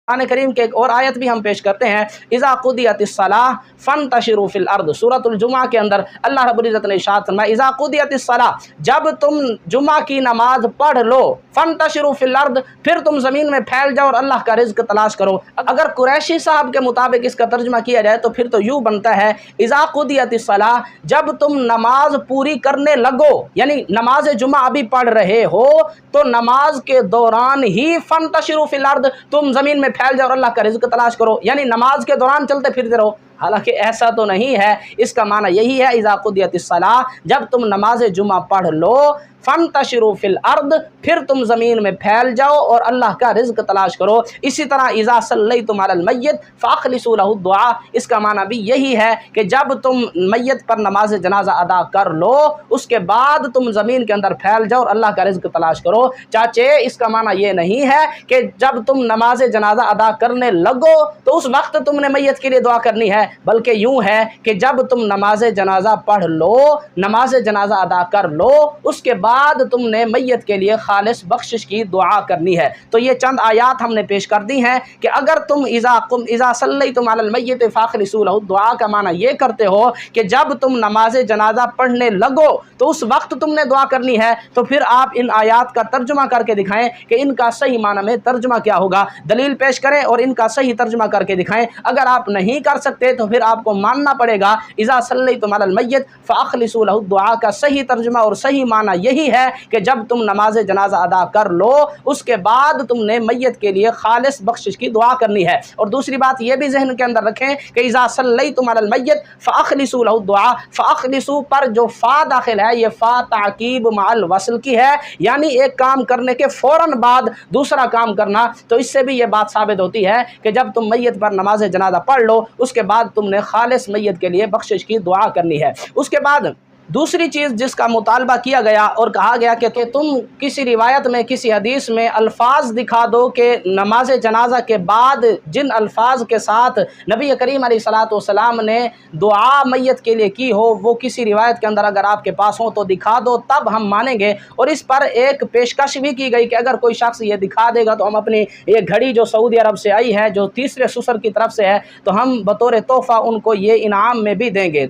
قرآن کریم کے ایک اور آیت بھی ہم پیش کرتے ہیں، اذا قضیت الصلاۃ فانتشروا فی الارض، سورۃ الجمعہ کے اندر اللہ رب العزت نے ارشاد فرمایا اذا قضیت الصلاۃ، جب تم جمعہ کی نماز پڑھ لو، فانتشروا فی الارض، پھر تم زمین میں پھیل جاؤ اور اللہ کا رزق تلاش کرو۔ اگر قریشی صاحب کے مطابق اس کا ترجمہ کیا جائے تو پھر تو یوں بنتا ہے اذا قضیت الصلاۃ، جب تم نماز پوری کرنے لگو، یعنی نماز جمعہ ابھی پڑھ رہے ہو تو نماز کے دوران ہی فانتشروا فی الارض، تم زمین میں پھیل جاؤ اور اللہ کا رزق تلاش کرو، یعنی نماز کے دوران چلتے پھرتے رہو۔ حالانکہ ایسا تو نہیں ہے، اس کا معنی یہی ہے اذا قضیت الصلاۃ، جب تم نماز جمعہ پڑھ لو، فانتشروا فی الارض، پھر تم زمین میں پھیل جاؤ اور اللہ کا رزق تلاش کرو۔ اسی طرح اذا صلیتم علی المیت فاخلصوا له الدعاء، اس کا معنی بھی یہی ہے کہ جب تم میت پر نماز جنازہ ادا کر لو، اس کے بعد تم زمین کے اندر پھیل جاؤ اور اللہ کا رزق تلاش کرو۔ چاچے اس کا معنی یہ نہیں ہے کہ جب تم نماز جنازہ ادا کرنے لگو تو اس وقت تم نے میت کے لیے دعا کرنی ہے، بلکہ یوں ہے کہ جب تم نماز جنازہ پڑھ لو، نماز جنازہ ادا کر لو، اس کے بعد تم نے میت کے لیے خالص بخشش کی دعا کرنی ہے۔ تو یہ چند آیات ہم نے پیش کر دی ہیں کہ اگر تم اذا صلیتم علی المیت فاخلصوا له الدعاء کا معنی یہ کرتے ہو کہ جب تم نماز جنازہ پڑھنے لگو تو اس وقت تم نے دعا کرنی ہے، تو پھر آپ ان آیات کا ترجمہ کر کے دکھائیں کہ ان کا صحیح معنی میں ترجمہ کیا ہوگا، دلیل پیش کریں اور ان کا صحیح ترجمہ کر کے دکھائیں۔ اگر آپ نہیں کر سکتے تو پھر آپ کو ماننا پڑے گا اذا صلیتم علی المیت فاخلصوا له الدعاء کا صحیح ترجمہ اور صحیح معنی یہی ہے کہ جب تم نماز جنازہ ادا کر لو، اس کے بعد تم نے میت کے لیے خالص بخشش کی دعا کرنی ہے۔ اور دوسری بات یہ بھی ذہن کے اندر رکھیں کہ اذا صلیتم علی المیت فاخلصوا له الدعاء، فاخلصوا پر جو فا داخل ہے یہ فا تعقیب مع الوصل کی ہے، یعنی ایک کام کرنے کے فوراً بعد دوسرا کام کرنا۔ تو اس سے بھی یہ بات ثابت ہوتی ہے کہ جب تم میت پر نماز جنازہ پڑھ لو، اس کے بعد تم نے خالص میت کے لیے بخشش کی دعا کرنی ہے۔ اس کے بعد دوسری چیز جس کا مطالبہ کیا گیا اور کہا گیا کہ تم کسی روایت میں کسی حدیث میں الفاظ دکھا دو کہ نماز جنازہ کے بعد جن الفاظ کے ساتھ نبی کریم علیہ الصلوۃ والسلام نے دعا میت کے لیے کی ہو وہ کسی روایت کے اندر اگر آپ کے پاس ہو تو دکھا دو، تب ہم مانیں گے۔ اور اس پر ایک پیشکش بھی کی گئی کہ اگر کوئی شخص یہ دکھا دے گا تو ہم اپنی یہ گھڑی جو سعودی عرب سے آئی ہے جو تیسرے سسر کی طرف سے ہے تو ہم بطور تحفہ ان کو یہ انعام میں بھی دیں گے۔